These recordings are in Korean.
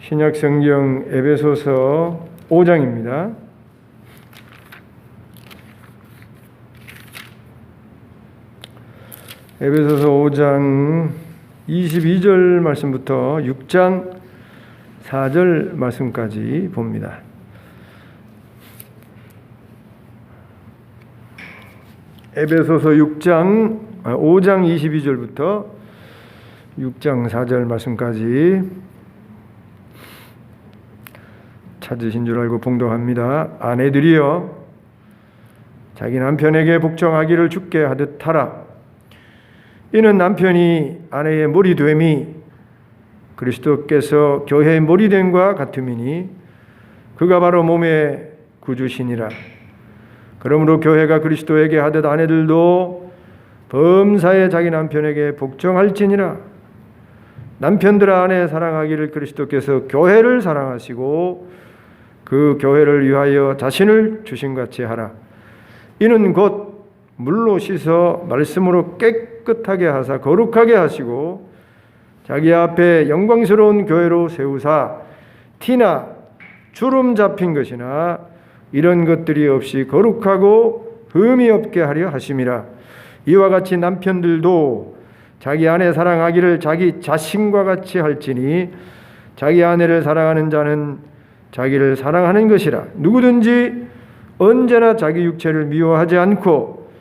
신약성경 에베소서 5장입니다. 에베소서 5장 22절 말씀부터 6장 4절 말씀까지 봅니다. 에베소서 5장 22절부터 6장 4절 말씀까지 찾으신 줄 알고 봉독합니다. 아내들이여 자기 남편에게 복종하기를 주께 하듯 하라. 이는 남편이 아내의 머리됨이 그리스도께서 교회의 머리됨과 같음이니 그가 바로 몸의 구주시니라. 그러므로 교회가 그리스도에게 하듯 아내들도 범사에 자기 남편에게 복종할지니라. 남편들아 아내 사랑하기를 그리스도께서 교회를 사랑하시고 그 교회를 위하여 자신을 주신같이 하라. 이는 곧 물로 씻어 말씀으로 깨끗하게 하사 거룩하게 하시고 자기 앞에 영광스러운 교회로 세우사 티나 주름 잡힌 것이나 이런 것들이 없이 거룩하고 흠이 없게 하려 하심이라. 이와 같이 남편들도 자기 아내 사랑하기를 자기 자신과 같이 할지니 자기 아내를 사랑하는 자는 자기를 사랑하는 것이라. 누구든지 언제나 자기 육체를 미워하지 않고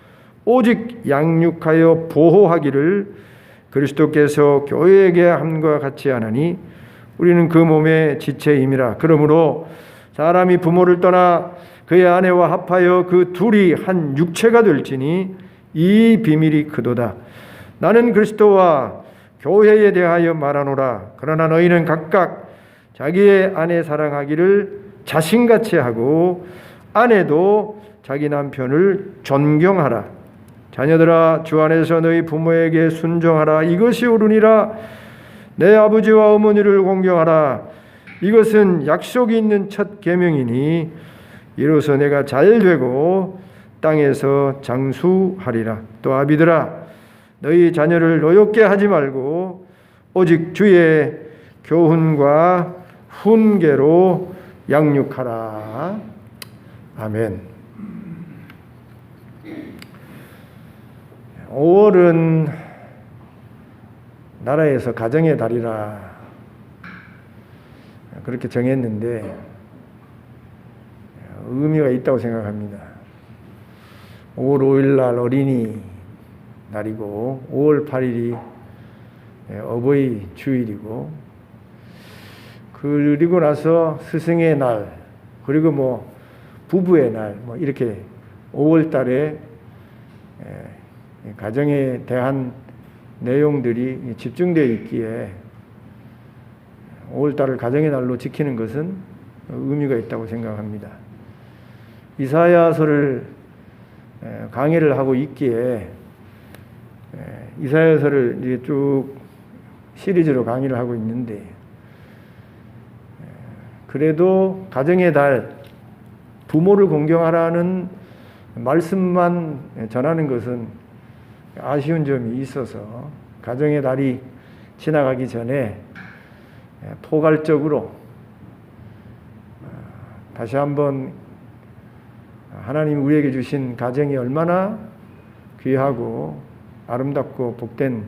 오직 양육하여 보호하기를 그리스도께서 교회에게 함과 같이 하나니 우리는 그 몸의 지체임이라. 그러므로 사람이 부모를 떠나 그의 아내와 합하여 그 둘이 한 육체가 될지니 이 비밀이 크도다. 나는 그리스도와 교회에 대하여 말하노라. 그러나 너희는 각각 자기의 아내 사랑하기를 자신같이 하고 아내도 자기 남편을 존경하라. 자녀들아 주 안에서 너희 부모에게 순종하라. 이것이 옳으니라. 내 아버지와 어머니를 공경하라. 이것은 약속이 있는 첫 계명이니 이로써 내가 잘되고 땅에서 장수하리라. 또 아비들아 너희 자녀를 노엽게 하지 말고 오직 주의 교훈과 훈계로 양육하라. 아멘. 5월은 나라에서 가정의 달이라 그렇게 정했는데 의미가 있다고 생각합니다. 5월 5일 날 어린이 날이고 5월 8일이 어버이 주일이고 그리고 나서 스승의 날 그리고 부부의 날 이렇게 5월 달에 가정에 대한 내용들이 집중되어 있기에 5월달을 가정의 날로 지키는 것은 의미가 있다고 생각합니다. 이사야서를 강의를 하고 있기에 이사야서를 이제 쭉 시리즈로 강의를 하고 있는데 그래도 가정의 달 부모를 공경하라는 말씀만 전하는 것은 아쉬운 점이 있어서 가정의 달이 지나가기 전에 포괄적으로 다시 한번 하나님 우리에게 주신 가정이 얼마나 귀하고 아름답고 복된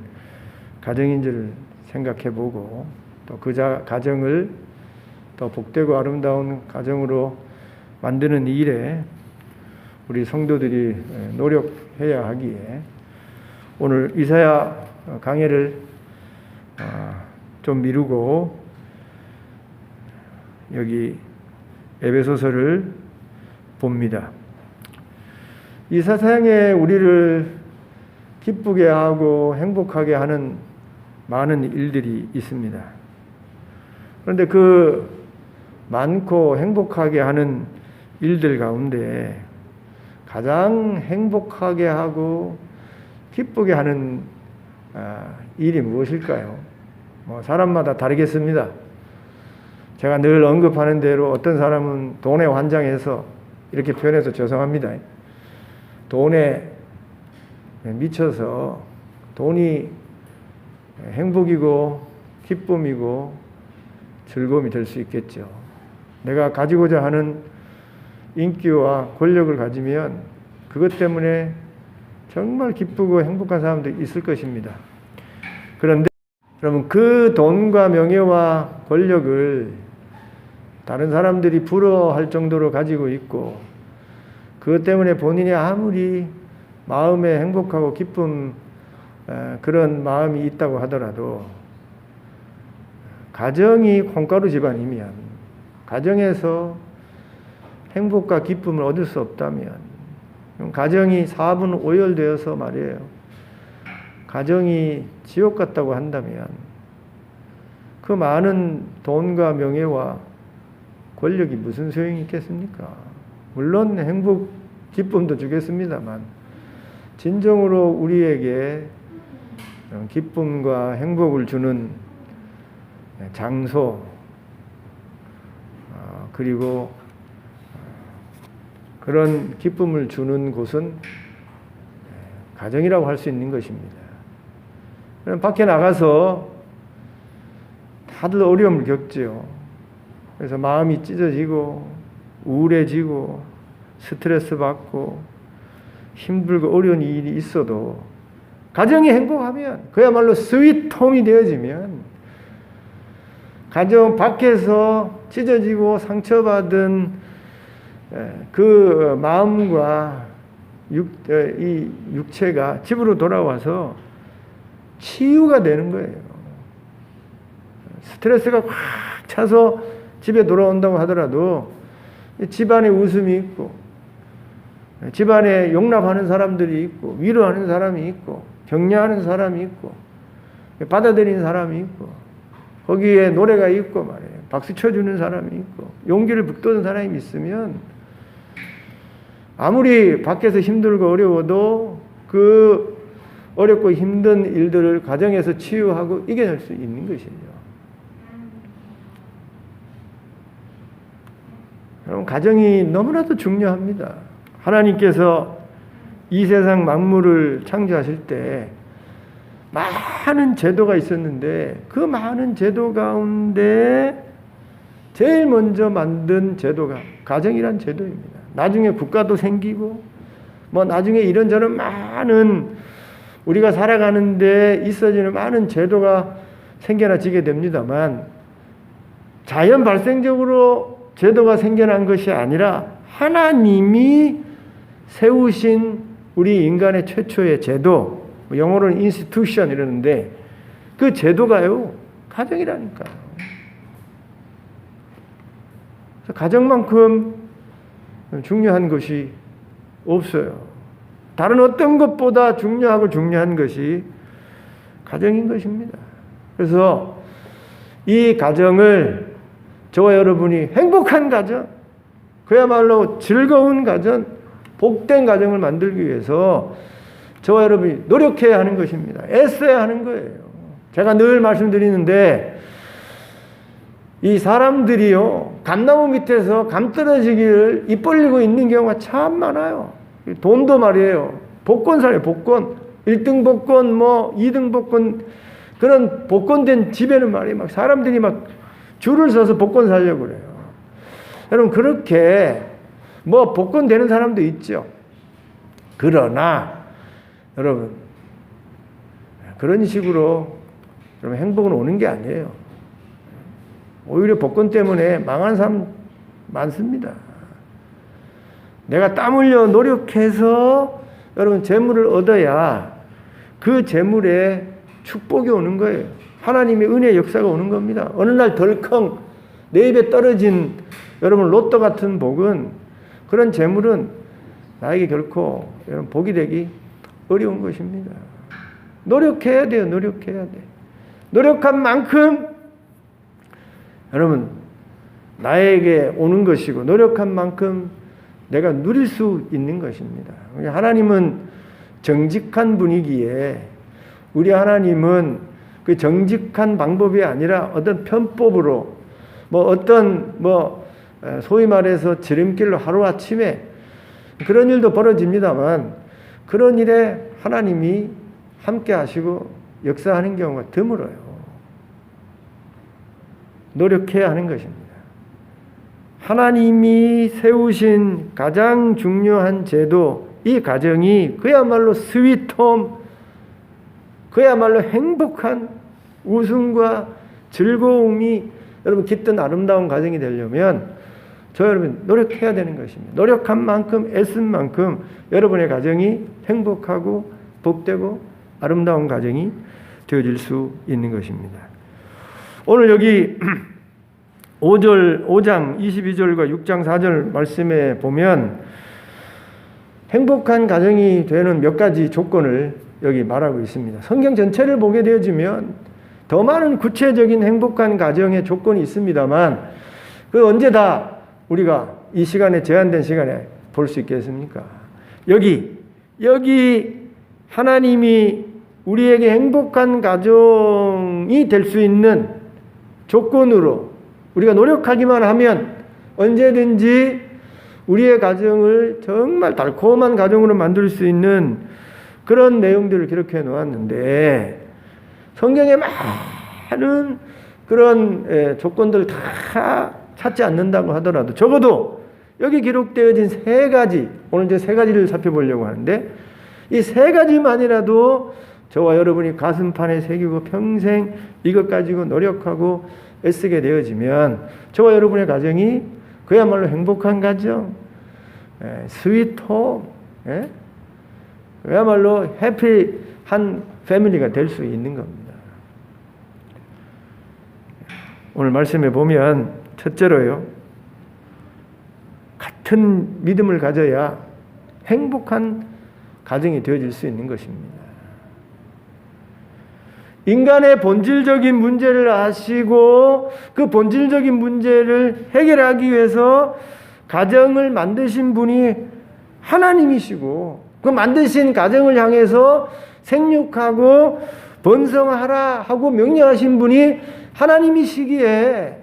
가정인지를 생각해보고 또 그 가정을 더 복되고 아름다운 가정으로 만드는 일에 우리 성도들이 노력해야 하기에 오늘 이사야 강해를 좀 미루고 여기 에베소서를 봅니다. 이 세상에 우리를 기쁘게 하고 행복하게 하는 많은 일들이 있습니다. 그런데 그 많고 행복하게 하는 일들 가운데 가장 행복하게 하고 기쁘게 하는 일이 무엇일까요? 사람마다 다르겠습니다. 제가 늘 언급하는 대로 어떤 사람은 돈에 환장해서 이렇게 표현해서 죄송합니다. 돈에 미쳐서 돈이 행복이고 기쁨이고 즐거움이 될 수 있겠죠. 내가 가지고자 하는 인기와 권력을 가지면 그것 때문에 정말 기쁘고 행복한 사람도 있을 것입니다. 그런데 여러분, 그 돈과 명예와 권력을 다른 사람들이 부러워할 정도로 가지고 있고 그것 때문에 본인이 아무리 마음에 행복하고 기쁜 그런 마음이 있다고 하더라도 가정이 콩가루 집안이면, 가정에서 행복과 기쁨을 얻을 수 없다면, 가정이 사분 오열되어서 말이에요, 가정이 지옥 같다고 한다면 그 많은 돈과 명예와 권력이 무슨 소용이 있겠습니까? 물론 행복, 기쁨도 주겠습니다만 진정으로 우리에게 기쁨과 행복을 주는 장소, 그리고 그런 기쁨을 주는 곳은 가정이라고 할 수 있는 것입니다. 밖에 나가서 다들 어려움을 겪지요. 그래서 마음이 찢어지고 우울해지고 스트레스 받고 힘들고 어려운 일이 있어도 가정이 행복하면, 그야말로 스윗홈이 되어지면, 가정 밖에서 찢어지고 상처받은 그 마음과 이 육체가 집으로 돌아와서 치유가 되는 거예요. 스트레스가 확 차서 집에 돌아온다고 하더라도 집안에 웃음이 있고, 집안에 용납하는 사람들이 있고, 위로하는 사람이 있고, 격려하는 사람이 있고, 받아들이는 사람이 있고, 거기에 노래가 있고 말이에요, 박수 쳐주는 사람이 있고, 용기를 북돋는 사람이 있으면 아무리 밖에서 힘들고 어려워도 그 어렵고 힘든 일들을 가정에서 치유하고 이겨낼 수 있는 것이죠. 여러분, 가정이 너무나도 중요합니다. 하나님께서 이 세상 만물을 창조하실 때 많은 제도가 있었는데 그 많은 제도 가운데 제일 먼저 만든 제도가 가정이란 제도입니다. 나중에 국가도 생기고 뭐 나중에 이런저런 많은 우리가 살아가는데 있어지는 많은 제도가 생겨나지게 됩니다만, 자연 발생적으로 제도가 생겨난 것이 아니라 하나님이 세우신 우리 인간의 최초의 제도, 영어로는 institution 이러는데 그 제도가요, 가정이라니까요. 가정만큼 중요한 것이 없어요. 다른 어떤 것보다 중요하고 중요한 것이 가정인 것입니다. 그래서 이 가정을, 저와 여러분이 행복한 가정, 그야말로 즐거운 가정, 복된 가정을 만들기 위해서 저와 여러분이 노력해야 하는 것입니다. 애써야 하는 거예요. 제가 늘 말씀드리는데 이 사람들이요, 감나무 밑에서 감 떨어지기를 입 벌리고 있는 경우가 참 많아요. 돈도 말이에요, 복권 사요, 복권. 1등 복권, 뭐 2등 복권, 그런 복권된 집에는 말이에요, 막 사람들이 막 줄을 서서 복권 사려고 그래요. 여러분, 그렇게 뭐 복권 되는 사람도 있죠. 그러나 여러분, 그런 식으로 여러분 행복은 오는 게 아니에요. 오히려 복권 때문에 망한 사람 많습니다. 내가 땀 흘려 노력해서 여러분 재물을 얻어야 그 재물에 축복이 오는 거예요. 하나님의 은혜의 역사가 오는 겁니다. 어느 날 덜컹 내 입에 떨어진 여러분 로또 같은 복은, 그런 재물은 나에게 결코 여러분 복이 되기 어려운 것입니다. 노력해야 돼요. 노력해야 돼. 노력한 만큼 여러분 나에게 오는 것이고, 노력한 만큼 내가 누릴 수 있는 것입니다. 하나님은 정직한 분이기에, 우리 하나님은 그 정직한 방법이 아니라 어떤 편법으로 뭐 어떤 소위 말해서 지름길로 하루아침에 그런 일도 벌어집니다만, 그런 일에 하나님이 함께 하시고 역사하는 경우가 드물어요. 노력해야 하는 것입니다. 하나님이 세우신 가장 중요한 제도, 이 가정이 그야말로 스위트홈, 그야말로 행복한 웃음과 즐거움이 여러분 깃든 아름다운 가정이 되려면 여러분 노력해야 되는 것입니다. 노력한 만큼, 애쓴 만큼 여러분의 가정이 행복하고 복되고 아름다운 가정이 되어질 수 있는 것입니다. 오늘 여기 5장 22절과 6장 4절 말씀에 보면 행복한 가정이 되는 몇 가지 조건을 여기 말하고 있습니다. 성경 전체를 보게 되어지면 더 많은 구체적인 행복한 가정의 조건이 있습니다만 그 언제 다 우리가 이 시간에 제한된 시간에 볼 수 있겠습니까? 여기 하나님이 우리에게 행복한 가정이 될 수 있는 조건으로 우리가 노력하기만 하면 언제든지 우리의 가정을 정말 달콤한 가정으로 만들 수 있는 그런 내용들을 기록해 놓았는데 성경에 많은 그런 조건들 다 찾지 않는다고 하더라도 적어도 여기 기록되어진 세 가지, 오늘 이제 세 가지를 살펴보려고 하는데 이 세 가지만이라도 저와 여러분이 가슴판에 새기고 평생 이것 가지고 노력하고 애쓰게 되어지면 저와 여러분의 가정이 그야말로 행복한 가정, 스윗홈, 그야말로 해피한 패밀리가 될 수 있는 겁니다. 오늘 말씀에 보면 첫째로요, 같은 믿음을 가져야 행복한 가정이 되어질 수 있는 것입니다. 인간의 본질적인 문제를 아시고 그 본질적인 문제를 해결하기 위해서 가정을 만드신 분이 하나님이시고 그 만드신 가정을 향해서 생육하고 번성하라 하고 명령하신 분이 하나님이시기에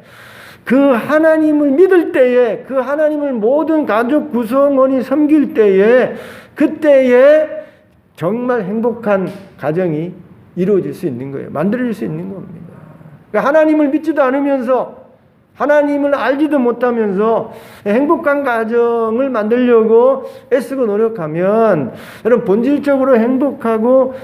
그 하나님을 믿을 때에 그 하나님을 모든 가족 구성원이 섬길 때에 그때에 정말 행복한 가정이 이루어질 수 있는 거예요. 만들어질 수 있는 겁니다. 그러니까 하나님을 믿지도 않으면서 하나님을 알지도 못하면서 행복한 가정을 만들려고 애쓰고 노력하면 여러분 본질적으로 행복하고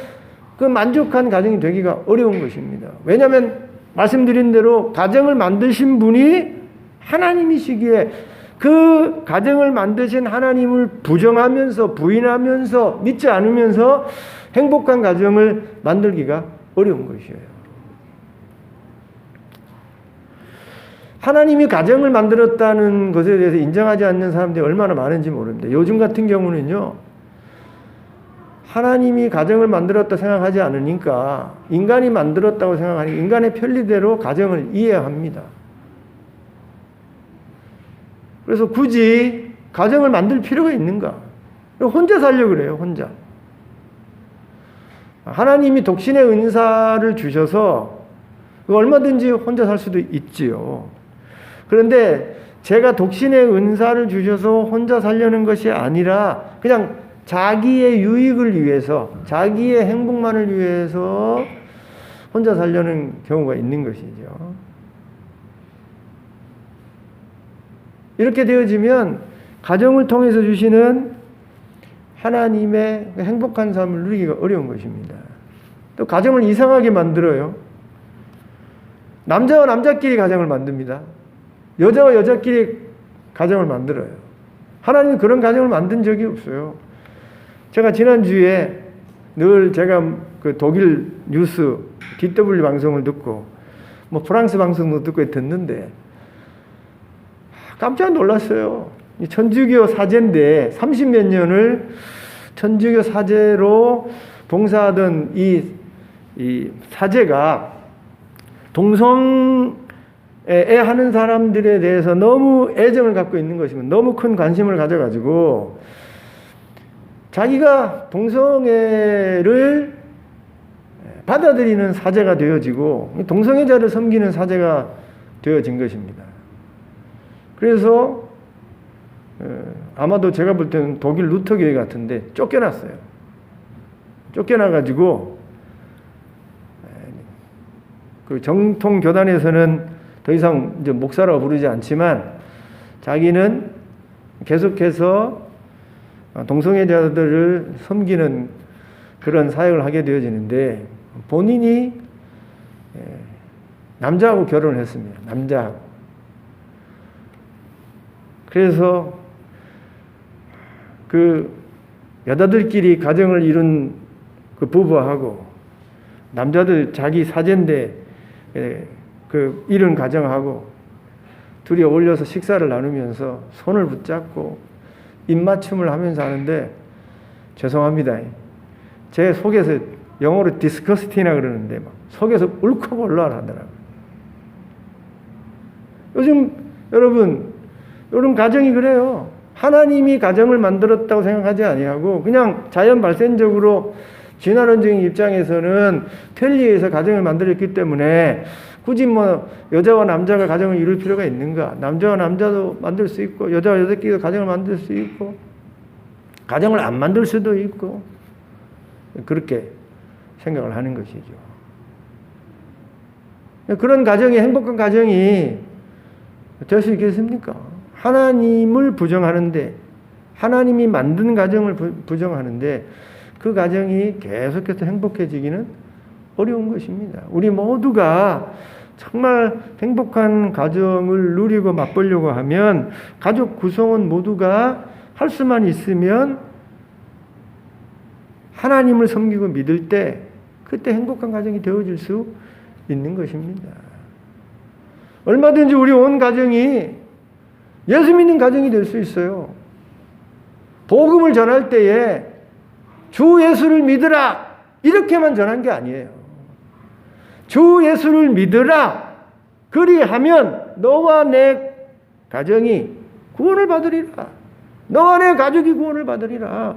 그 만족한 가정이 되기가 어려운 것입니다. 왜냐하면 말씀드린 대로 가정을 만드신 분이 하나님이시기에 그 가정을 만드신 하나님을 부정하면서 부인하면서 믿지 않으면서 행복한 가정을 만들기가 어려운 것이에요. 하나님이 가정을 만들었다는 것에 대해서 인정하지 않는 사람들이 얼마나 많은지 모릅니다. 요즘 같은 경우는요, 하나님이 가정을 만들었다 생각하지 않으니까 인간이 만들었다고 생각하니 인간의 편리대로 가정을 이해합니다. 그래서 굳이 가정을 만들 필요가 있는가? 혼자 살려고 그래요, 혼자. 하나님이 독신의 은사를 주셔서 얼마든지 혼자 살 수도 있지요. 그런데 제가 독신의 은사를 주셔서 혼자 살려는 것이 아니라 그냥 자기의 유익을 위해서, 자기의 행복만을 위해서 혼자 살려는 경우가 있는 것이죠. 이렇게 되어지면 가정을 통해서 주시는 하나님의 행복한 삶을 누리기가 어려운 것입니다. 또 가정을 이상하게 만들어요. 남자와 남자끼리 가정을 만듭니다. 여자와 여자끼리 가정을 만들어요. 하나님은 그런 가정을 만든 적이 없어요. 제가 지난주에 늘 제가 그 독일 뉴스 DW 방송을 듣고 뭐 프랑스 방송도 듣고 듣는데 깜짝 놀랐어요. 천주교 사제인데 30몇 년을 천주교 사제로 봉사하던 이 사제가 동성애 하는 사람들에 대해서 너무 애정을 갖고 있는 것이면 너무 큰 관심을 가져가지고 자기가 동성애를 받아들이는 사제가 되어지고 동성애자를 섬기는 사제가 되어진 것입니다. 그래서 아마도 제가 볼 때는 독일 루터 교회 같은데 쫓겨났어요. 쫓겨나가지고 그 정통 교단에서는 더 이상 이제 목사라고 부르지 않지만 자기는 계속해서 동성애자들을 섬기는 그런 사역을 하게 되어지는데 본인이 남자하고 결혼을 했습니다. 남자하고. 그래서 그 여자들끼리 가정을 이룬 그 부부하고 남자들 자기 사제인데 그 이룬 가정하고 둘이 어울려서 식사를 나누면서 손을 붙잡고 입맞춤을 하면서 하는데 죄송합니다. 제 속에서 영어로 디스커스티나 그러는데 막 속에서 울컥 올라가더라고요. 요즘 여러분 가정이 그래요. 하나님이 가정을 만들었다고 생각하지 아니하고 그냥 자연 발생적으로 진화론적인 입장에서는 편리해서 가정을 만들었기 때문에 굳이 뭐 여자와 남자가 가정을 이룰 필요가 있는가? 남자와 남자도 만들 수 있고 여자와 여자끼리도 가정을 만들 수 있고 가정을 안 만들 수도 있고 그렇게 생각을 하는 것이죠. 그런 가정이 행복한 가정이 될 수 있겠습니까? 하나님을 부정하는데 하나님이 만든 가정을 부정하는데 그 가정이 계속해서 행복해지기는 어려운 것입니다. 우리 모두가 정말 행복한 가정을 누리고 맛보려고 하면 가족 구성원 모두가 할 수만 있으면 하나님을 섬기고 믿을 때 그때 행복한 가정이 되어질 수 있는 것입니다. 얼마든지 우리 온 가정이 예수 믿는 가정이 될 수 있어요. 복음을 전할 때에 주 예수를 믿으라 이렇게만 전한 게 아니에요. 주 예수를 믿으라 그리하면 너와 내 가정이 구원을 받으리라. 너와 내 가족이 구원을 받으리라.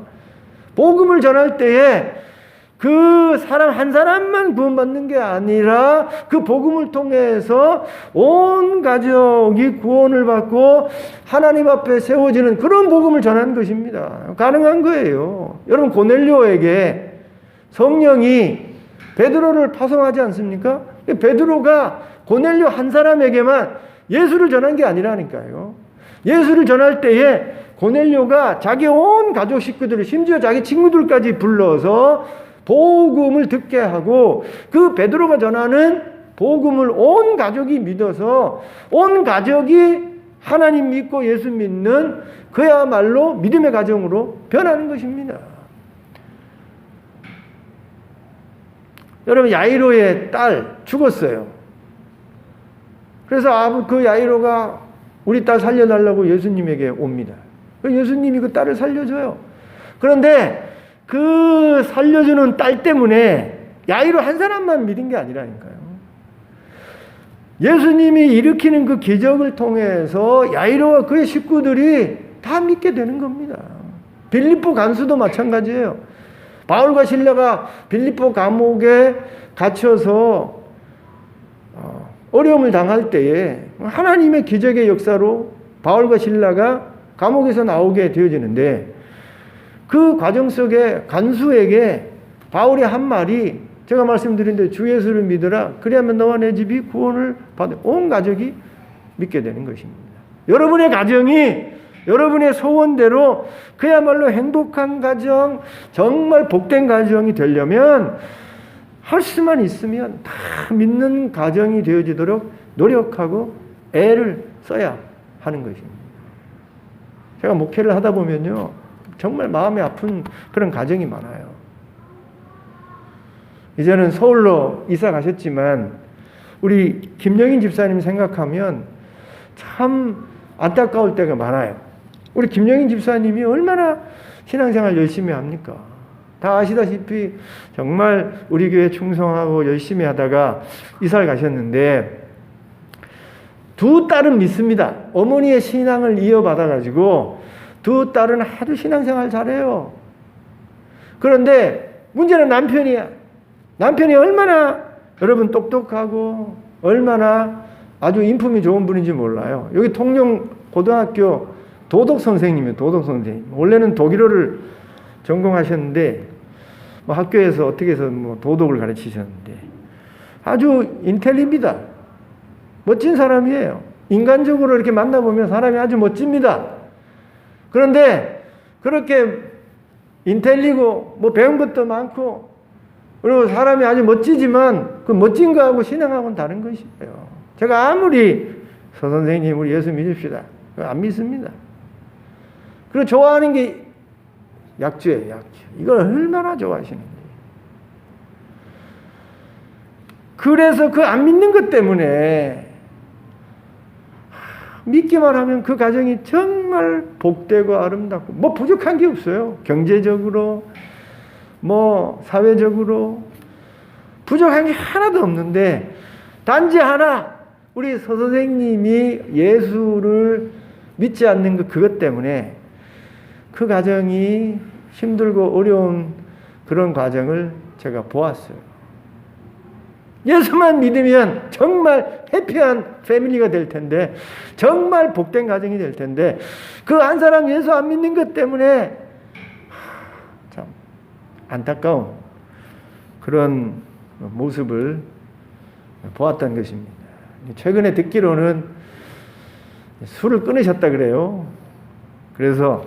복음을 전할 때에 그 사람 한 사람만 구원받는 게 아니라 그 복음을 통해서 온 가족이 구원을 받고 하나님 앞에 세워지는 그런 복음을 전하는 것입니다. 가능한 거예요. 여러분 고넬료에게 성령이 베드로를 파송하지 않습니까? 베드로가 고넬료 한 사람에게만 예수를 전한 게 아니라니까요. 예수를 전할 때에 고넬료가 자기 온 가족 식구들을 심지어 자기 친구들까지 불러서 복음을 듣게 하고 그 베드로가 전하는 복음을 온 가족이 믿어서 온 가족이 하나님 믿고 예수 믿는 그야말로 믿음의 가정으로 변하는 것입니다. 여러분 야이로의 딸 죽었어요. 그래서 그 야이로가 우리 딸 살려달라고 예수님에게 옵니다. 예수님이 그 딸을 살려줘요. 그런데 그 살려주는 딸 때문에 야이로 한 사람만 믿은 게 아니라니까요. 예수님이 일으키는 그 기적을 통해서 야이로와 그의 식구들이 다 믿게 되는 겁니다. 빌립보 간수도 마찬가지예요. 바울과 실라가 빌립보 감옥에 갇혀서 어려움을 당할 때에 하나님의 기적의 역사로 바울과 실라가 감옥에서 나오게 되어지는데 그 과정 속에 간수에게 바울이 한 말이 제가 말씀드린 대로 주 예수를 믿으라. 그리하면 너와 내 집이 구원을 받아 온 가족이 믿게 되는 것입니다. 여러분의 가정이 여러분의 소원대로 그야말로 행복한 가정, 정말 복된 가정이 되려면 할 수만 있으면 다 믿는 가정이 되어지도록 노력하고 애를 써야 하는 것입니다. 제가 목회를 하다 보면요. 정말 마음이 아픈 그런 가정이 많아요. 이제는 서울로 이사 가셨지만 우리 김영인 집사님 생각하면 참 안타까울 때가 많아요. 우리 김영인 집사님이 얼마나 신앙생활 열심히 합니까? 다 아시다시피 정말 우리 교회 충성하고 열심히 하다가 이사를 가셨는데 두 딸은 믿습니다. 어머니의 신앙을 이어받아가지고 두 딸은 아주 신앙생활 잘해요. 그런데 문제는 남편이야. 남편이 얼마나 여러분 똑똑하고 얼마나 아주 인품이 좋은 분인지 몰라요. 여기 통영 고등학교 도덕 선생님이에요. 도덕 선생님. 원래는 독일어를 전공하셨는데 뭐 학교에서 어떻게 해서 뭐 도덕을 가르치셨는데 아주 인텔리입니다. 멋진 사람이에요. 인간적으로 이렇게 만나보면 사람이 아주 멋집니다. 그런데 그렇게 인텔리고 뭐 배운 것도 많고 그리고 사람이 아주 멋지지만 그 멋진 거하고 신앙하고는 다른 것이에요. 제가 아무리 서 선생님 우리 예수 믿읍시다. 안 믿습니다. 그리고 좋아하는 게 약주예요. 약주. 이걸 얼마나 좋아하시는 거예요. 그래서 그 안 믿는 것 때문에 믿기만 하면 그 가정이 정말 복되고 아름답고 뭐 부족한 게 없어요. 경제적으로 뭐 사회적으로 부족한 게 하나도 없는데 단지 하나 우리 서 선생님이 예수를 믿지 않는 그것 때문에 그 가정이 힘들고 어려운 그런 과정을 제가 보았어요. 예수만 믿으면 정말 해피한 패밀리가 될 텐데 정말 복된 가정이 될 텐데 그 한 사람 예수 안 믿는 것 때문에 참 안타까운 그런 모습을 보았던 것입니다. 최근에 듣기로는 술을 끊으셨다 그래요. 그래서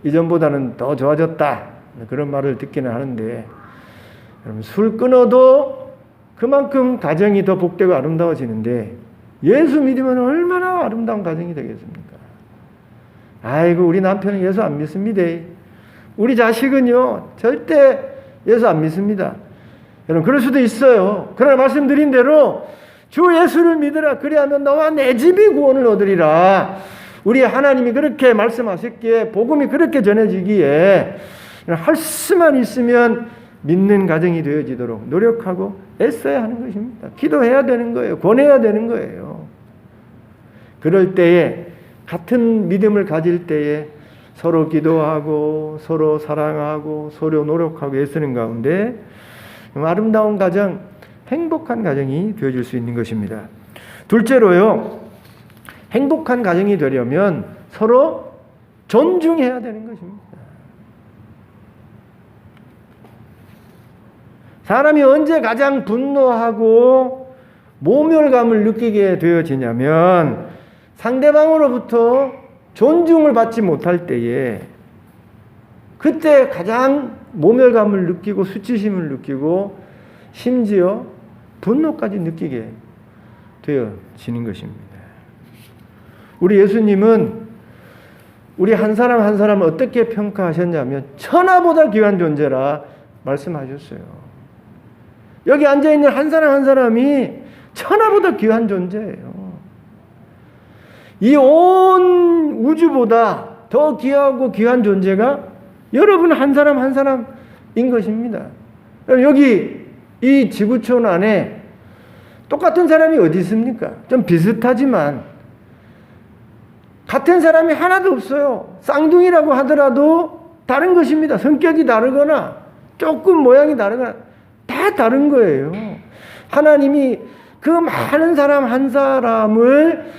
이전보다는 더 좋아졌다 그런 말을 듣기는 하는데 여러분 술 끊어도 그만큼 가정이 더 복되고 아름다워지는데 예수 믿으면 얼마나 아름다운 가정이 되겠습니까? 아이고 우리 남편은 예수 안 믿습니다. 우리 자식은요 절대 예수 안 믿습니다. 여러분 그럴 수도 있어요. 그러나 말씀드린 대로 주 예수를 믿으라 그리하면 너와 내 집이 구원을 얻으리라. 우리 하나님이 그렇게 말씀하셨기에 복음이 그렇게 전해지기에 할 수만 있으면 믿는 가정이 되어지도록 노력하고 애써야 하는 것입니다. 기도해야 되는 거예요. 권해야 되는 거예요. 그럴 때에 같은 믿음을 가질 때에 서로 기도하고 서로 사랑하고 서로 노력하고 애쓰는 가운데 아름다운 가정, 행복한 가정이 되어질 수 있는 것입니다. 둘째로요. 행복한 가정이 되려면 서로 존중해야 되는 것입니다. 사람이 언제 가장 분노하고 모멸감을 느끼게 되어지냐면 상대방으로부터 존중을 받지 못할 때에 그때 가장 모멸감을 느끼고 수치심을 느끼고 심지어 분노까지 느끼게 되어지는 것입니다. 우리 예수님은 우리 한 사람 한 사람을 어떻게 평가하셨냐면 천하보다 귀한 존재라 말씀하셨어요. 여기 앉아있는 한 사람 한 사람이 천하보다 귀한 존재예요. 이 온 우주보다 더 귀하고 귀한 존재가 여러분 한 사람 한 사람인 것입니다. 여기 이 지구촌 안에 똑같은 사람이 어디 있습니까? 좀 비슷하지만 같은 사람이 하나도 없어요. 쌍둥이라고 하더라도 다른 것입니다. 성격이 다르거나 조금 모양이 다르거나 다 다른 거예요. 하나님이 그 많은 사람 한 사람을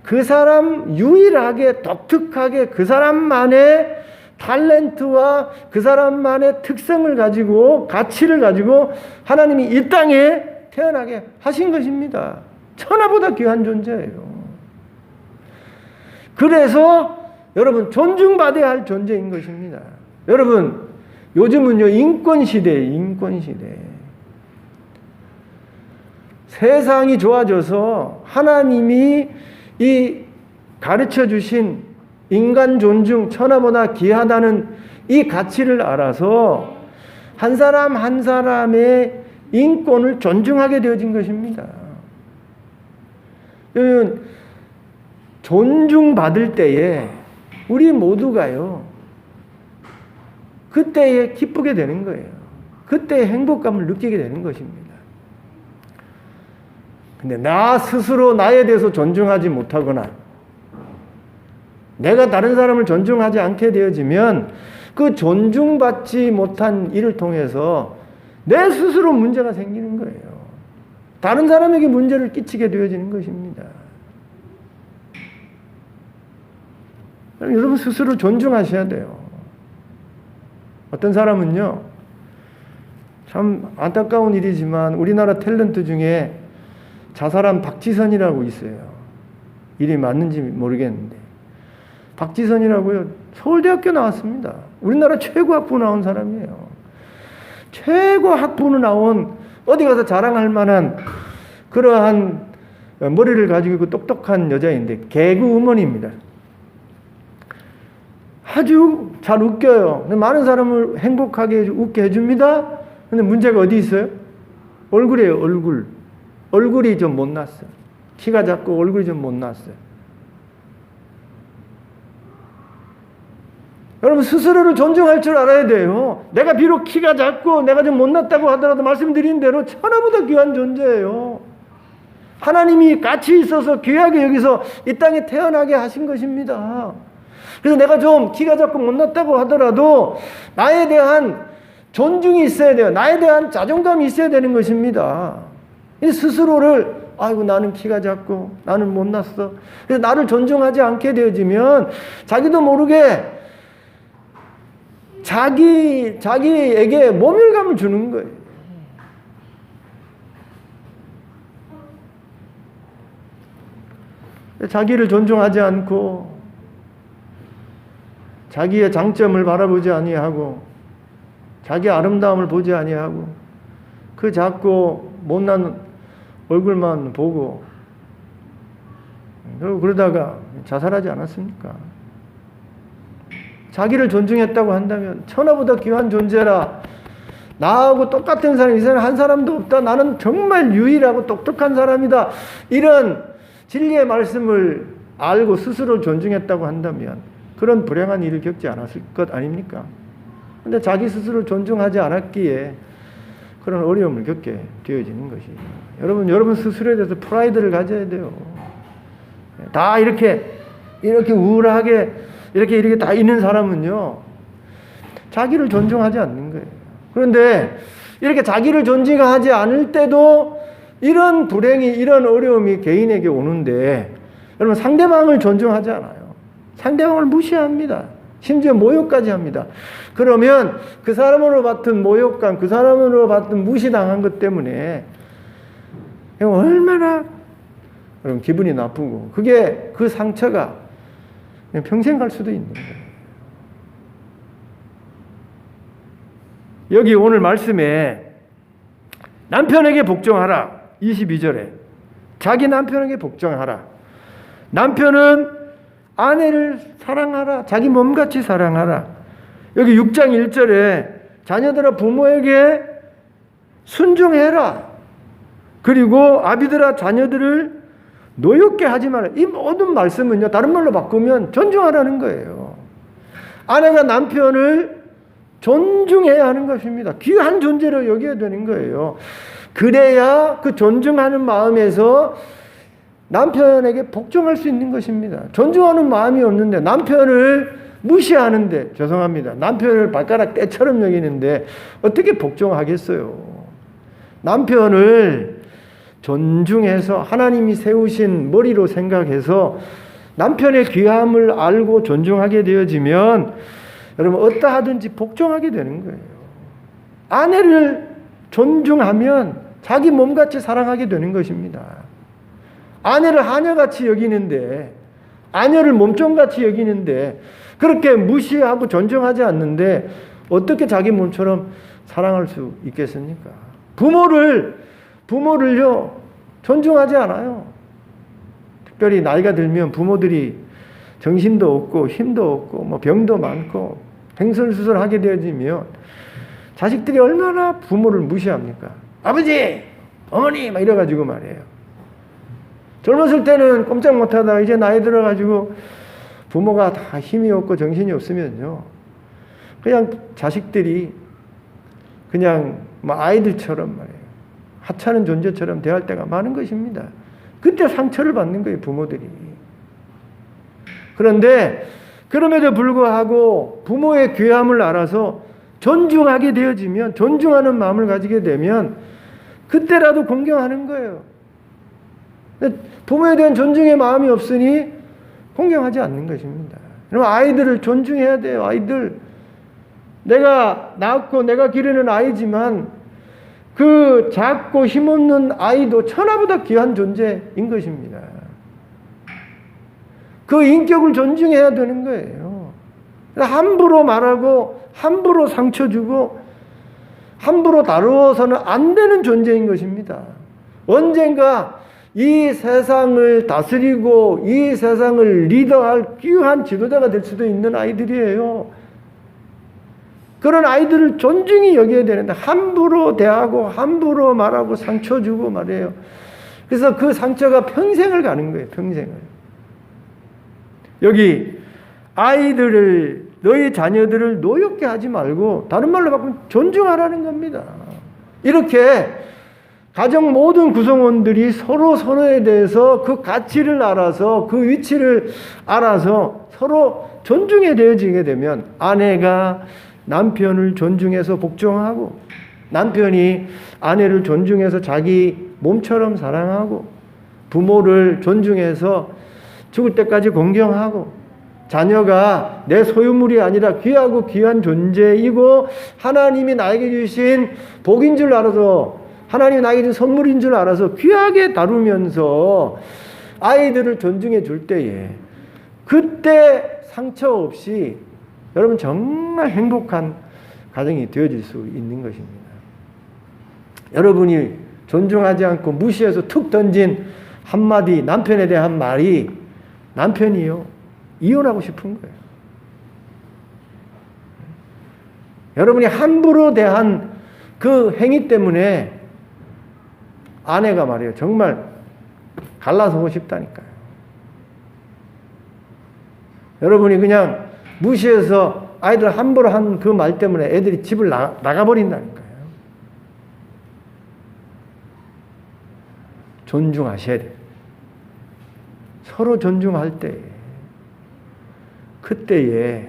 그 사람 유일하게 독특하게 그 사람만의 탤런트와 그 사람만의 특성을 가지고 가치를 가지고 하나님이 이 땅에 태어나게 하신 것입니다. 천하보다 귀한 존재예요. 그래서 여러분 존중받아야 할 존재인 것입니다. 여러분 요즘은요 인권시대예요. 인권시대. 세상이 좋아져서 하나님이 이 가르쳐 주신 인간 존중, 천하보다 귀하다는 이 가치를 알아서 한 사람 한 사람의 인권을 존중하게 되어진 것입니다. 존중받을 때에 우리 모두가요 그때에 기쁘게 되는 거예요. 그때의 행복감을 느끼게 되는 것입니다. 근데 나 스스로 나에 대해서 존중하지 못하거나 내가 다른 사람을 존중하지 않게 되어지면 그 존중받지 못한 일을 통해서 내 스스로 문제가 생기는 거예요. 다른 사람에게 문제를 끼치게 되어지는 것입니다. 여러분 스스로 존중하셔야 돼요. 어떤 사람은요 참 안타까운 일이지만 우리나라 탤런트 중에 자살한 박지선이라고 있어요. 이름이 맞는지 모르겠는데. 박지선이라고요. 서울대학교 나왔습니다. 우리나라 최고 학부 나온 사람이에요. 최고 학부로 나온 어디 가서 자랑할 만한 그러한 머리를 가지고 있고 똑똑한 여자인데 개그우먼입니다. 아주 잘 웃겨요. 많은 사람을 행복하게 웃게 해줍니다. 근데 문제가 어디 있어요? 얼굴이에요. 얼굴. 얼굴이 좀 못났어요. 키가 작고 얼굴이 좀 못났어요. 여러분 스스로를 존중할 줄 알아야 돼요. 내가 비록 키가 작고 내가 좀 못났다고 하더라도 말씀드린 대로 천하보다 귀한 존재예요. 하나님이 가치 있어서 귀하게 여기서 이 땅에 태어나게 하신 것입니다. 그래서 내가 좀 키가 작고 못났다고 하더라도 나에 대한 존중이 있어야 돼요. 나에 대한 자존감이 있어야 되는 것입니다. 스스로를 아이고 나는 키가 작고 나는 못났어. 그래서 나를 존중하지 않게 되어지면 자기도 모르게 자기에게 모멸감을 주는 거예요. 자기를 존중하지 않고 자기의 장점을 바라보지 아니하고 자기의 아름다움을 보지 아니하고 그 작고 못난 얼굴만 보고 그리고 그러다가 자살하지 않았습니까? 자기를 존중했다고 한다면 천하보다 귀한 존재라. 나하고 똑같은 사람, 이 세상에 한 사람도 없다. 나는 정말 유일하고 똑똑한 사람이다. 이런 진리의 말씀을 알고 스스로 존중했다고 한다면 그런 불행한 일을 겪지 않았을 것 아닙니까? 근데 자기 스스로 존중하지 않았기에 그런 어려움을 겪게 되어지는 것이. 여러분 스스로에 대해서 프라이드를 가져야 돼요. 다 이렇게 우울하게 이렇게 다 있는 사람은요, 자기를 존중하지 않는 거예요. 그런데 이렇게 자기를 존중하지 않을 때도 이런 불행이, 이런 어려움이 개인에게 오는데, 여러분 상대방을 존중하지 않아요. 상대방을 무시합니다. 심지어 모욕까지 합니다. 그러면 그 사람으로 받은 모욕감, 그 사람으로 받은 무시당한 것 때문에 얼마나 여러분 기분이 나쁘고, 그게 그 상처가 평생 갈 수도 있는 거예요. 여기 오늘 말씀에 남편에게 복종하라. 22절에 자기 남편에게 복종하라. 남편은 아내를 사랑하라. 자기 몸같이 사랑하라. 여기 6장 1절에 자녀들아 부모에게 순종해라. 그리고 아비들아 자녀들을 노엽게 하지 마라. 이 모든 말씀은요, 다른 말로 바꾸면 존중하라는 거예요. 아내가 남편을 존중해야 하는 것입니다. 귀한 존재로 여겨야 되는 거예요. 그래야 그 존중하는 마음에서 남편에게 복종할 수 있는 것입니다. 존중하는 마음이 없는데 남편을 무시하는데, 죄송합니다, 남편을 발가락 떼처럼 여기는데 어떻게 복종하겠어요? 남편을 존중해서 하나님이 세우신 머리로 생각해서 남편의 귀함을 알고 존중하게 되어지면 여러분 어떠하든지 복종하게 되는 거예요. 아내를 존중하면 자기 몸같이 사랑하게 되는 것입니다. 아내를 하녀같이 여기는데, 아내를 몸종같이 여기는데 그렇게 무시하고 존중하지 않는데 어떻게 자기 몸처럼 사랑할 수 있겠습니까? 부모를요 존중하지 않아요. 특별히 나이가 들면 부모들이 정신도 없고 힘도 없고 뭐 병도 많고 횡설수설하게 되어지면 자식들이 얼마나 부모를 무시합니까? 아버지, 어머니 막 이래가지고 말이에요. 젊었을 때는 꼼짝 못하다가 이제 나이 들어가지고 부모가 다 힘이 없고 정신이 없으면요, 그냥 자식들이 그냥 뭐 아이들처럼 말이에요, 하찮은 존재처럼 대할 때가 많은 것입니다. 그때 상처를 받는 거예요, 부모들이. 그런데 그럼에도 불구하고 부모의 귀함을 알아서 존중하게 되어지면, 존중하는 마음을 가지게 되면 그때라도 공경하는 거예요. 부모에 대한 존중의 마음이 없으니 공경하지 않는 것입니다. 그럼 아이들을 존중해야 돼요. 아이들, 내가 낳고 내가 기르는 아이지만 그 작고 힘없는 아이도 천하보다 귀한 존재인 것입니다. 그 인격을 존중해야 되는 거예요. 함부로 말하고 함부로 상처 주고 함부로 다루어서는 안 되는 존재인 것입니다. 언젠가 이 세상을 다스리고 이 세상을 리더할 귀한 지도자가 될 수도 있는 아이들이에요. 그런 아이들을 존중히 여겨야 되는데 함부로 대하고 함부로 말하고 상처 주고 말이에요. 그래서 그 상처가 평생을 가는 거예요. 평생을. 여기 아이들을, 너희 자녀들을 노엽게 하지 말고 다른 말로 바꾸면 존중하라는 겁니다. 이렇게 가정 모든 구성원들이 서로 서로에 대해서 그 가치를 알아서 그 위치를 알아서 서로 존중해 되어지게 되면 아내가 남편을 존중해서 복종하고 남편이 아내를 존중해서 자기 몸처럼 사랑하고 부모를 존중해서 죽을 때까지 공경하고 자녀가 내 소유물이 아니라 귀하고 귀한 존재이고 하나님이 나에게 주신 복인 줄 알아서 하나님이 나에게 준 선물인 줄 알아서 귀하게 다루면서 아이들을 존중해 줄 때에 그때 상처 없이 여러분 정말 행복한 가정이 되어질 수 있는 것입니다. 여러분이 존중하지 않고 무시해서 툭 던진 한마디 남편에 대한 말이 남편이요 이혼하고 싶은 거예요. 여러분이 함부로 대한 그 행위 때문에 아내가 말이에요 정말 갈라서고 싶다니까요. 여러분이 그냥 무시해서 아이들 함부로 한 그 말 때문에 애들이 집을 나가버린다니까요. 존중하셔야 돼요. 서로 존중할 때 그때에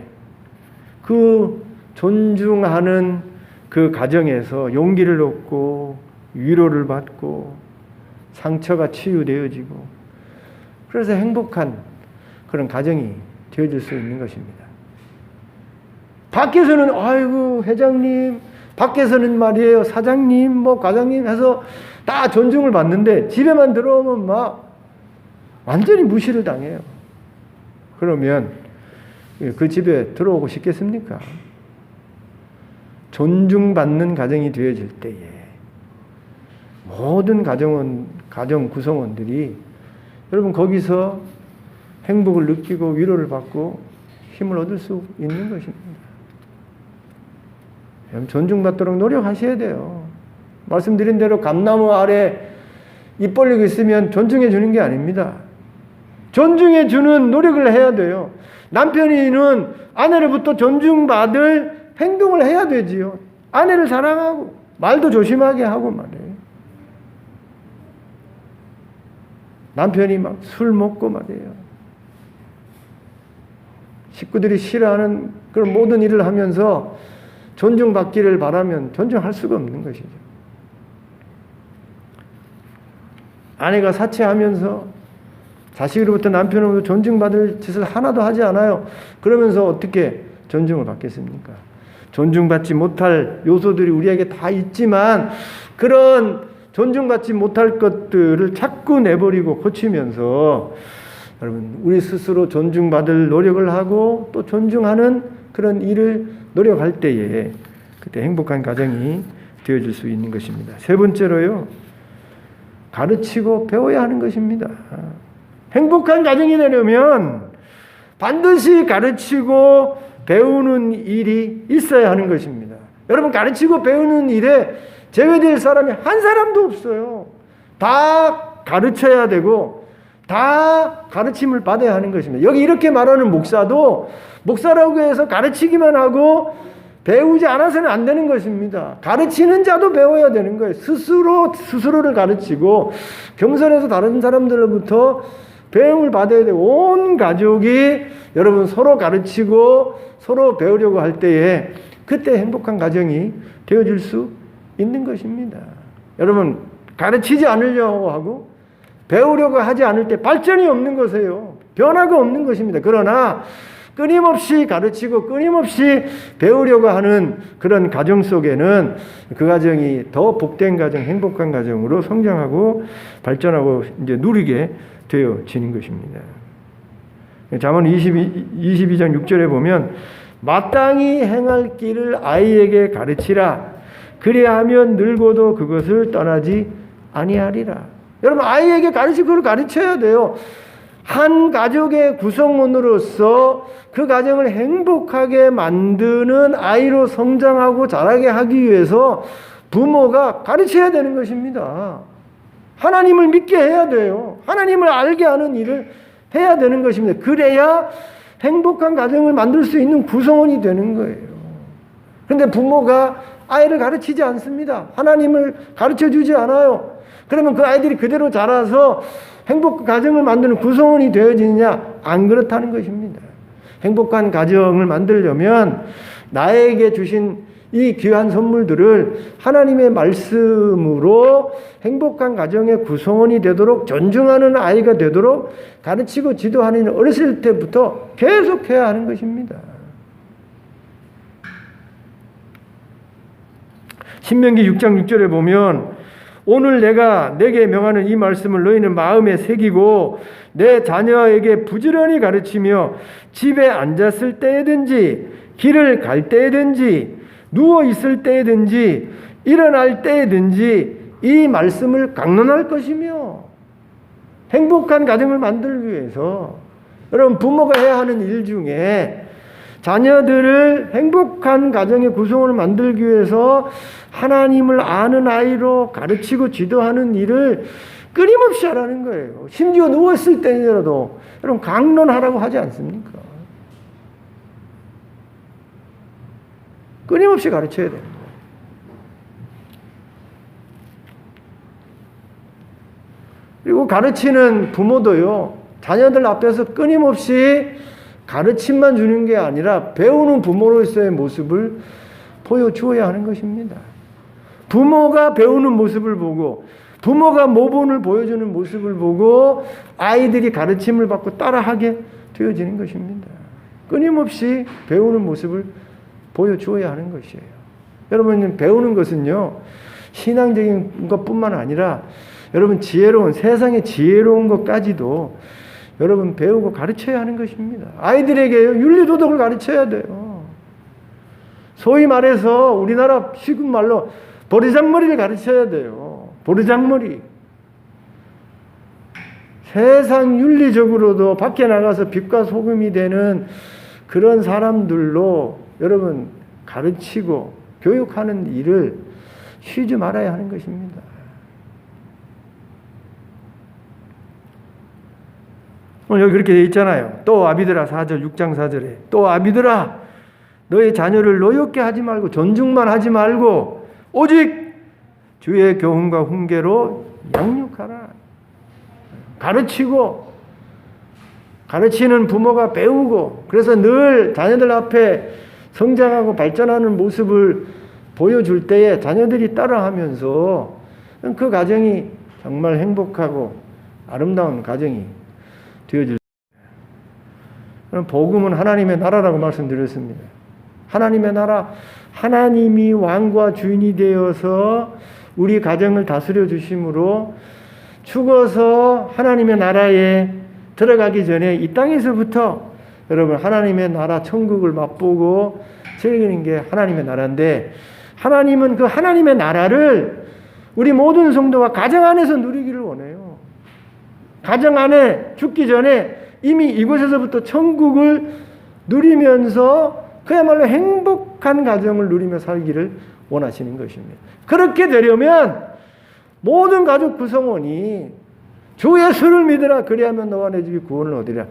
그 존중하는 그 가정에서 용기를 얻고 위로를 받고 상처가 치유되어지고 그래서 행복한 그런 가정이 되어질 수 있는 것입니다. 밖에서는 아이고 회장님, 밖에서는 말이에요 사장님, 뭐 과장님 해서 다 존중을 받는데 집에만 들어오면 막 완전히 무시를 당해요. 그러면 그 집에 들어오고 싶겠습니까? 존중받는 가정이 되어질 때에 모든 가정 구성원들이 여러분 거기서 행복을 느끼고 위로를 받고 힘을 얻을 수 있는 것입니다. 여러분 존중받도록 노력하셔야 돼요. 말씀드린 대로 감나무 아래 입 벌리고 있으면 존중해 주는 게 아닙니다. 존중해 주는 노력을 해야 돼요. 남편이는 아내로부터 존중받을 행동을 해야 되지요. 아내를 사랑하고 말도 조심하게 하고 말이에요. 남편이 막 술 먹고 말이에요. 식구들이 싫어하는 그런 모든 일을 하면서 존중받기를 바라면 존중할 수가 없는 것이죠. 아내가 사치하면서 자식으로부터 남편으로부터 존중받을 짓을 하나도 하지 않아요. 그러면서 어떻게 존중을 받겠습니까? 존중받지 못할 요소들이 우리에게 다 있지만 그런 존중받지 못할 것들을 자꾸 내버리고 고치면서 여러분 우리 스스로 존중받을 노력을 하고 또 존중하는 그런 일을 노력할 때에 그때 행복한 가정이 되어질 수 있는 것입니다. 세 번째로요. 가르치고 배워야 하는 것입니다. 행복한 가정이 되려면 반드시 가르치고 배우는 일이 있어야 하는 것입니다. 여러분 가르치고 배우는 일에 제외될 사람이 한 사람도 없어요. 다 가르쳐야 되고 다 가르침을 받아야 하는 것입니다. 여기 이렇게 말하는 목사도 목사라고 해서 가르치기만 하고 배우지 않아서는 안 되는 것입니다. 가르치는 자도 배워야 되는 거예요. 스스로를 가르치고 겸손해서 다른 사람들로부터 배움을 받아야 되고 온 가족이 여러분 서로 가르치고 서로 배우려고 할 때에 그때 행복한 가정이 되어질 수 있는 것입니다. 여러분 가르치지 않으려고 하고 배우려고 하지 않을 때 발전이 없는 것이에요. 변화가 없는 것입니다. 그러나 끊임없이 가르치고 끊임없이 배우려고 하는 그런 가정 속에는 그 가정이 더 복된 가정, 행복한 가정으로 성장하고 발전하고 이제 누리게 되어지는 것입니다. 잠언 22장 6절에 보면 마땅히 행할 길을 아이에게 가르치라. 그리하면 늙어도 그것을 떠나지 아니하리라. 여러분, 아이에게 그걸 가르쳐야 돼요. 한 가족의 구성원으로서 그 가정을 행복하게 만드는 아이로 성장하고 자라게 하기 위해서 부모가 가르쳐야 되는 것입니다. 하나님을 믿게 해야 돼요. 하나님을 알게 하는 일을 해야 되는 것입니다. 그래야 행복한 가정을 만들 수 있는 구성원이 되는 거예요. 그런데 부모가 아이를 가르치지 않습니다. 하나님을 가르쳐 주지 않아요. 그러면 그 아이들이 그대로 자라서 행복한 가정을 만드는 구성원이 되어지느냐? 안 그렇다는 것입니다. 행복한 가정을 만들려면 나에게 주신 이 귀한 선물들을 하나님의 말씀으로 행복한 가정의 구성원이 되도록 존중하는 아이가 되도록 가르치고 지도하는 어렸을 때부터 계속해야 하는 것입니다. 신명기 6장 6절에 보면 오늘 내가 내게 명하는 이 말씀을 너희는 마음에 새기고 내 자녀에게 부지런히 가르치며 집에 앉았을 때든지 길을 갈 때든지 누워 있을 때든지 일어날 때든지 이 말씀을 강론할 것이며 행복한 가정을 만들기 위해서 여러분 부모가 해야 하는 일 중에 자녀들을 행복한 가정의 구성원을 만들기 위해서 하나님을 아는 아이로 가르치고 지도하는 일을 끊임없이 하라는 거예요. 심지어 누웠을 때라도 여러분 강론하라고 하지 않습니까? 끊임없이 가르쳐야 됩니다. 그리고 가르치는 부모도요, 자녀들 앞에서 끊임없이 가르침만 주는 게 아니라 배우는 부모로서의 모습을 보여주어야 하는 것입니다. 부모가 배우는 모습을 보고 부모가 모본을 보여주는 모습을 보고 아이들이 가르침을 받고 따라하게 되어지는 것입니다. 끊임없이 배우는 모습을 보여주어야 하는 것이에요. 여러분, 배우는 것은요, 신앙적인 것뿐만 아니라 여러분 지혜로운, 세상의 지혜로운 것까지도 여러분 배우고 가르쳐야 하는 것입니다. 아이들에게요, 윤리도덕을 가르쳐야 돼요. 소위 말해서 우리나라 쉬운 말로 버르장머리를 가르쳐야 돼요. 버르장머리. 세상 윤리적으로도 밖에 나가서 빛과 소금이 되는 그런 사람들로 여러분 가르치고 교육하는 일을 쉬지 말아야 하는 것입니다. 오늘 여기 그렇게 되어 있잖아요. 또 아비들아 4절 6장 4절에 또 아비들아 너의 자녀를 노엽게 하지 말고 존중만 하지 말고 오직 주의 교훈과 훈계로 양육하라. 가르치고 가르치는 부모가 배우고 그래서 늘 자녀들 앞에 성장하고 발전하는 모습을 보여줄 때에 자녀들이 따라하면서 그 가정이 정말 행복하고 아름다운 가정이 되어질 수 있습니다. 복음은 하나님의 나라라고 말씀드렸습니다. 하나님의 나라, 하나님이 왕과 주인이 되어서 우리 가정을 다스려 주심으로 죽어서 하나님의 나라에 들어가기 전에 이 땅에서부터 여러분 하나님의 나라 천국을 맛보고 즐기는 게 하나님의 나라인데 하나님은 그 하나님의 나라를 우리 모든 성도가 가정 안에서 누리기를 원해요. 가정 안에 죽기 전에 이미 이곳에서부터 천국을 누리면서 그야말로 행복한 가정을 누리며 살기를 원하시는 것입니다. 그렇게 되려면 모든 가족 구성원이 주 예수를 믿으라 그리하면 너와 내 집이 구원을 얻으리라.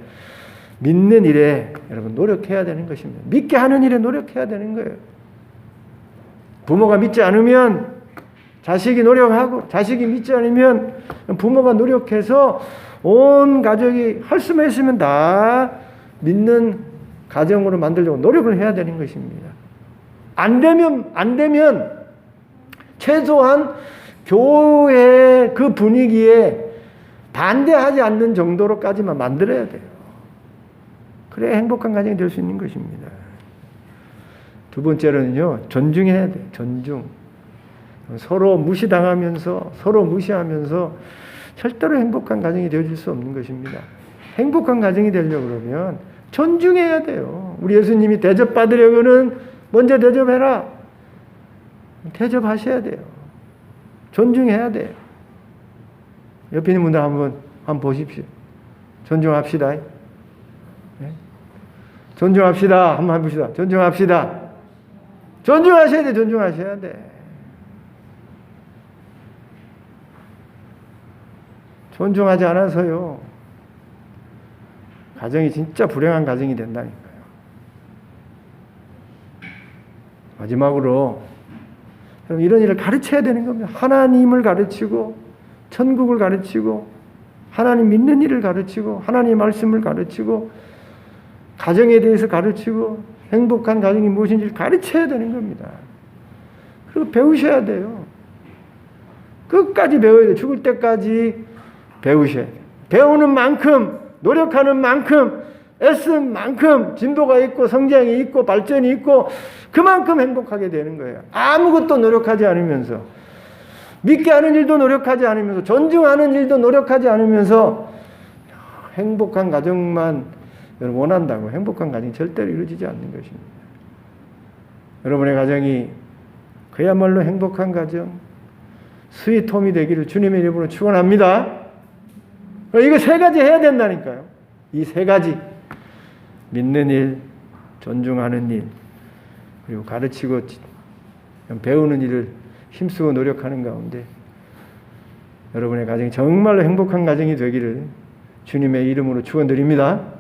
믿는 일에 여러분 노력해야 되는 것입니다. 믿게 하는 일에 노력해야 되는 거예요. 부모가 믿지 않으면 자식이 노력하고 자식이 믿지 않으면 부모가 노력해서 온 가족이 할 수만 있으면 다 믿는 가정으로 만들려고 노력을 해야 되는 것입니다. 안 되면 최소한 교회 그 분위기에 반대하지 않는 정도로까지만 만들어야 돼요. 그래야 행복한 가정이 될 수 있는 것입니다. 두 번째로는요, 존중해야 돼요. 존중. 서로 무시당하면서, 서로 무시하면서 절대로 행복한 가정이 되어질 수 없는 것입니다. 행복한 가정이 되려고 그러면 존중해야 돼요. 우리 예수님이 대접받으려고는 먼저 대접해라. 대접하셔야 돼요. 존중해야 돼요. 옆에 있는 분들 한번 보십시오. 존중합시다. 네? 존중합시다. 한번 해봅시다. 존중합시다. 존중하셔야 돼. 존중하셔야 돼. 존중하지 않아서요, 가정이 진짜 불행한 가정이 된다니까요. 마지막으로 이런 일을 가르쳐야 되는 겁니다. 하나님을 가르치고 천국을 가르치고 하나님 믿는 일을 가르치고 하나님 말씀을 가르치고 가정에 대해서 가르치고 행복한 가정이 무엇인지 가르쳐야 되는 겁니다. 그리고 배우셔야 돼요. 끝까지 배워야 돼요. 죽을 때까지 배우셔야 돼요. 배우는 만큼, 노력하는 만큼, 애쓴 만큼 진도가 있고 성장이 있고 발전이 있고 그만큼 행복하게 되는 거예요. 아무것도 노력하지 않으면서, 믿게 하는 일도 노력하지 않으면서, 존중하는 일도 노력하지 않으면서 행복한 가정만 원한다고 행복한 가정이 절대로 이루어지지 않는 것입니다. 여러분의 가정이 그야말로 행복한 가정, 스위트홈이 되기를 주님의 이름으로 축원합니다. 이거 세 가지 해야 된다니까요. 이 세 가지. 믿는 일, 존중하는 일, 그리고 가르치고 배우는 일을 힘쓰고 노력하는 가운데 여러분의 가정이 정말로 행복한 가정이 되기를 주님의 이름으로 축원드립니다.